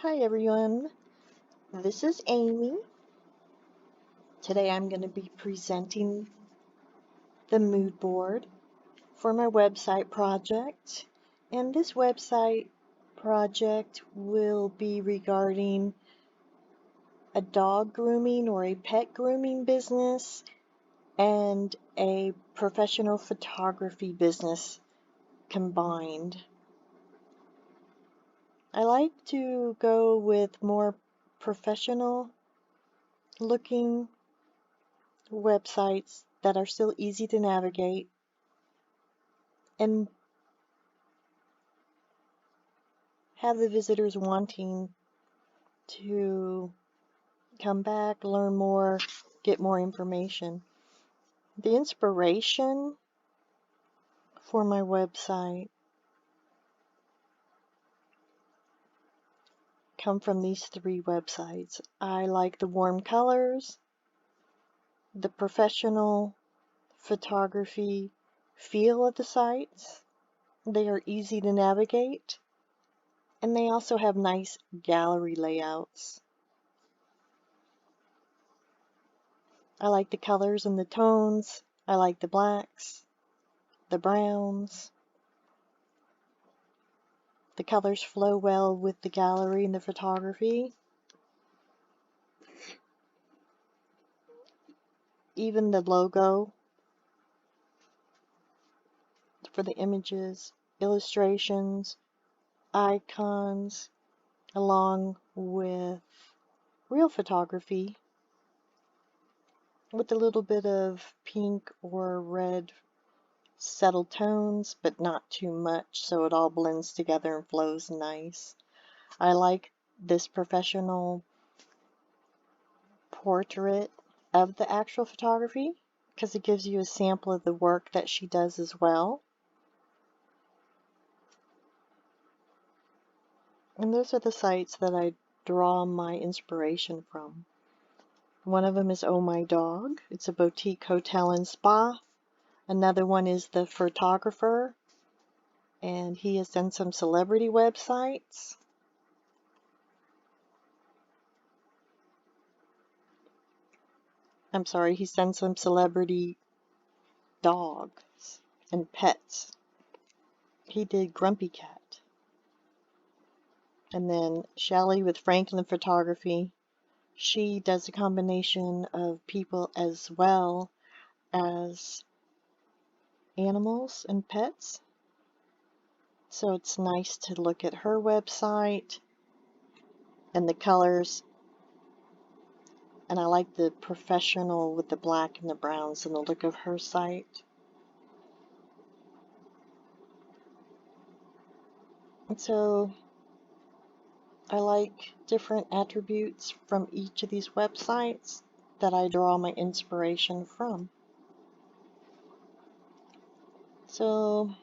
Hi everyone, this is Amy. Today I'm going to be presenting the mood board for my website project. And this website project will be regarding a dog grooming or a pet grooming business and a professional photography business combined. I like to go with more professional looking websites that are still easy to navigate and have the visitors wanting to come back, learn more, get more information. The inspiration for my website come from these three websites. I like the warm colors, the professional photography feel of the sites. They are easy to navigate, and they also have nice gallery layouts. I like the colors and the tones. I like the blacks, the browns. The colors flow well with the gallery and the photography. Even the logo for the images, illustrations, icons, along with real photography with a little bit of pink or red settled tones, but not too much, so it all blends together and flows nice. I like this professional portrait of the actual photography because it gives you a sample of the work that she does as well. And those are the sites that I draw my inspiration from. One of them is Oh My Dog. It's a boutique hotel and spa. Another one is The Photographer, and he has done some celebrity websites. I'm sorry, he's done some celebrity dogs and pets. He did Grumpy Cat. And then Shelley with Franklin Photography. She does a combination of people as well as animals and pets. So it's nice to look at her website and the colors. And I like the professional with the black and the browns and the look of her site. And so I like different attributes from each of these websites that I draw my inspiration from. So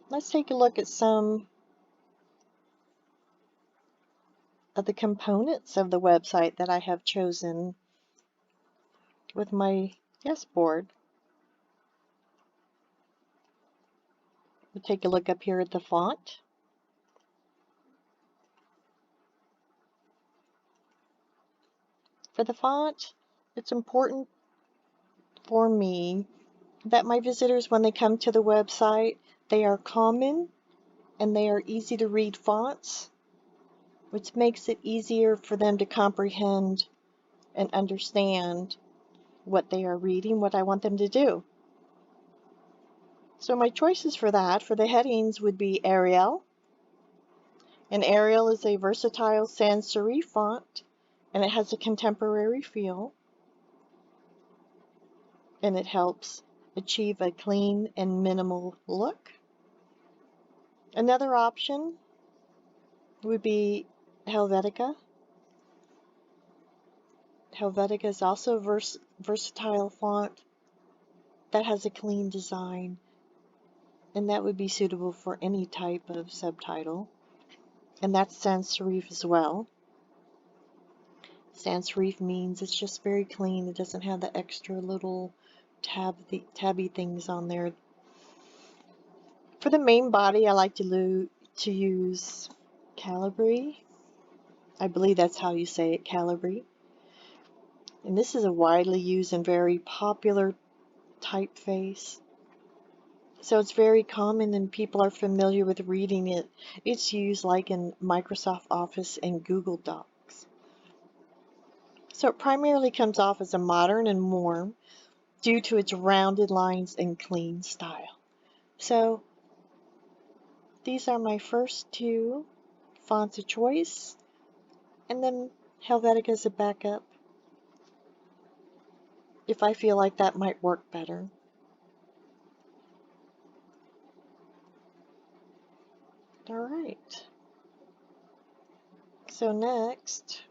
let's take a look at some of the components of the website that I have chosen with my guest board. We'll take a look up here at the font. For the font, it's important for me that my visitors, when they come to the website, they are common and they are easy to read fonts, which makes it easier for them to comprehend and understand what they are reading, what I want them to do. So my choices for that, for the headings, would be Arial. And Arial is a versatile sans serif font, and it has a contemporary feel, and it helps achieve a clean and minimal look. Another option would be Helvetica. Helvetica is also a versatile font that has a clean design, and that would be suitable for any type of subtitle. And that's sans serif as well. Sans serif means it's just very clean. It doesn't have the extra little tabby things on there. For the main body, I like to use Calibri. I believe that's how you say it, Calibri. And this is a widely used and very popular typeface. So it's very common and people are familiar with reading it. It's used like in Microsoft Office and Google Docs. So it primarily comes off as a modern and warm due to its rounded lines and clean style. So these are my first two fonts of choice, and then Helvetica as a backup if I feel like that might work better. All right. So next,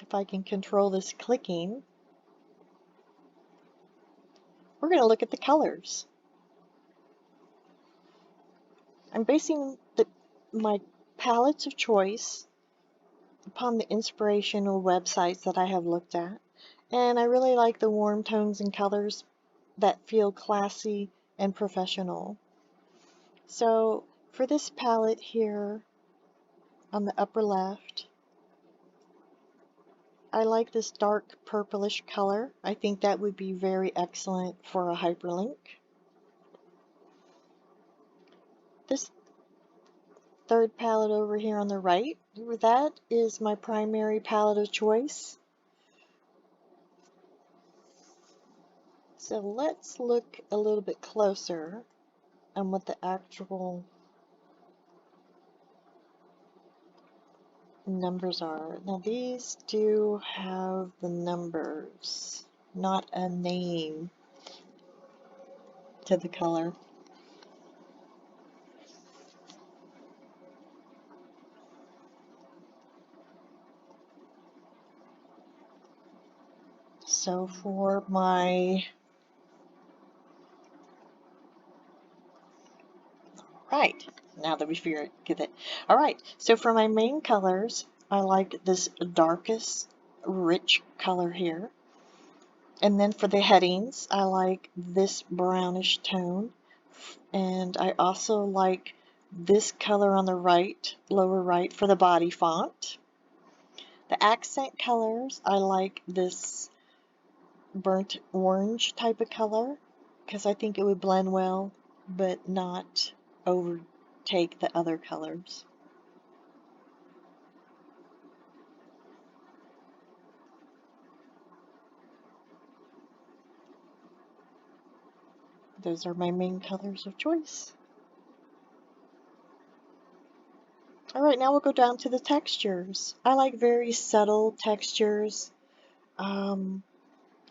if I can control this clicking, we're going to look at the colors. I'm basing my palettes of choice upon the inspirational websites that I have looked at, and I really like the warm tones and colors that feel classy and professional. So for this palette here on the upper left, I like this dark purplish color. I think that would be very excellent for a hyperlink. This third palette over here on the right, that is my primary palette of choice. So let's look a little bit closer on what the actual numbers are. Now these do have the numbers, not a name to the color. So for my, right, now that we get it. All right, so for my main colors, I like this darkest rich color here. And then for the headings, I like this brownish tone. And I also like this color on the right, lower right, for the body font. The accent colors, I like this burnt orange type of color because I think it would blend well but not overtake the other colors. Those are my main colors of choice. Alright, now we'll go down to the textures. I like very subtle textures.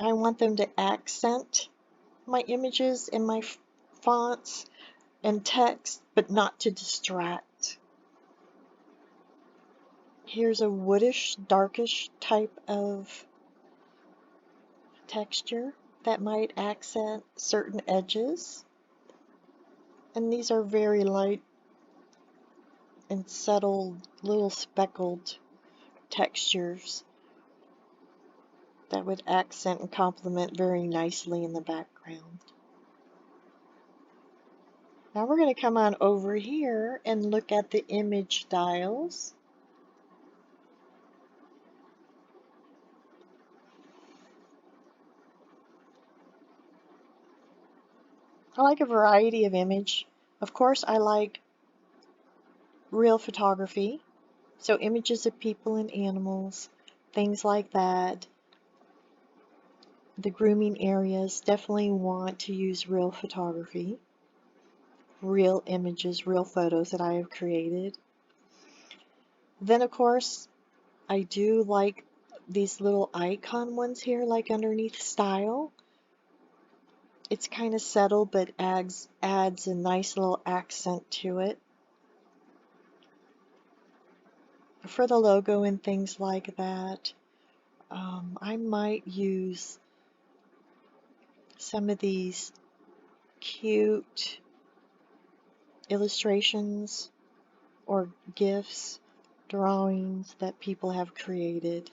I want them to accent my images and my fonts and text, but not to distract. Here's a woodish, darkish type of texture that might accent certain edges. And these are very light and subtle, little speckled textures that would accent and complement very nicely in the background. Now we're going to come on over here and look at the image styles. I like a variety of image. Of course, I like real photography, so images of people and animals, things like that. The grooming areas definitely want to use real photography, real images, real photos that I have created. Then, of course, I do like these little icon ones here, like underneath style. It's kind of subtle, but adds a nice little accent to it. For the logo and things like that, I might use some of these cute illustrations or GIFs, drawings that people have created.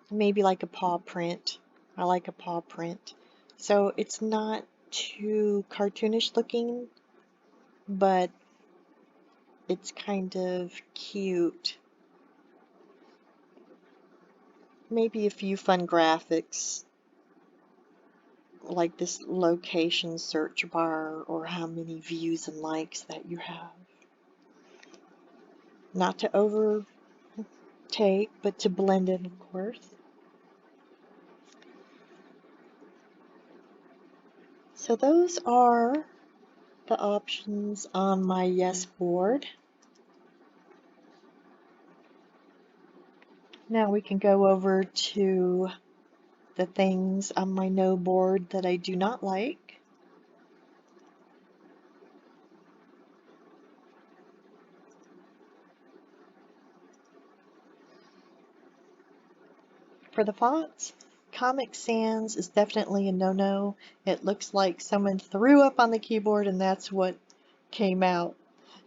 Maybe like a paw print. I like a paw print. So it's not too cartoonish looking, but it's kind of cute maybe a few fun graphics like this location search bar or how many views and likes that you have. Not to overtake, but to blend in, of course. So those are the options on my yes board. Now we can go over to the things on my no board that I do not like. For the fonts, Comic Sans is definitely a no-no. It looks like someone threw up on the keyboard and that's what came out,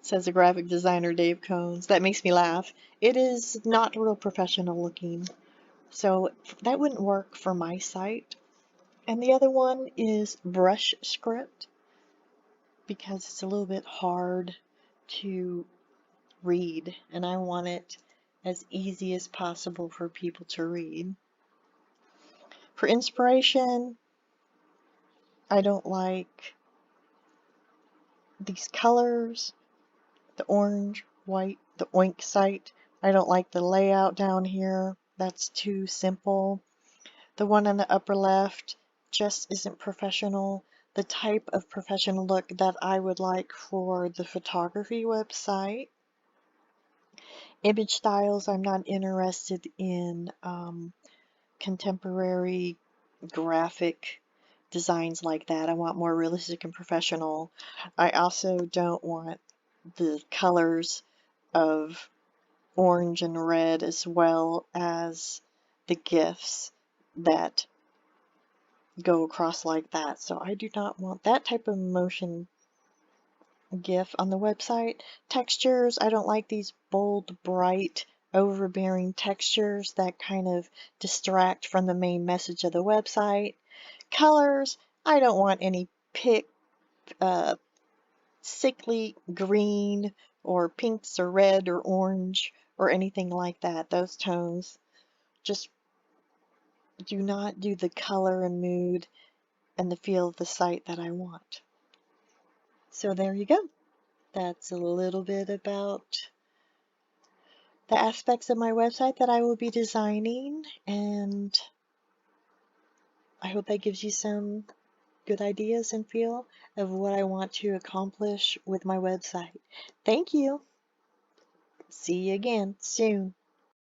says the graphic designer Dave Cones. That makes me laugh. It is not real professional looking, so that wouldn't work for my site. And the other one is Brush Script, because it's a little bit hard to read, and I want it as easy as possible for people to read. For inspiration, I don't like these colors, the orange, white, the oink site. I don't like the layout down here. That's too simple. The one on the upper left just isn't professional. The type of professional look that I would like for the photography website. Image styles, I'm not interested in contemporary graphic designs like that. I want more realistic and professional. I also don't want the colors of orange and red as well as the GIFs that go across like that. So I do not want that type of motion GIF on the website. Textures, I don't like these bold, bright, overbearing textures that kind of distract from the main message of the website. Colors, I don't want any sickly green or pinks or red or orange or anything like that. Those tones just do not do the color and mood and the feel of the site that I want. So there you go. That's a little bit about the aspects of my website that I will be designing, and I hope that gives you some good ideas and feel of what I want to accomplish with my website. Thank you. See you again soon.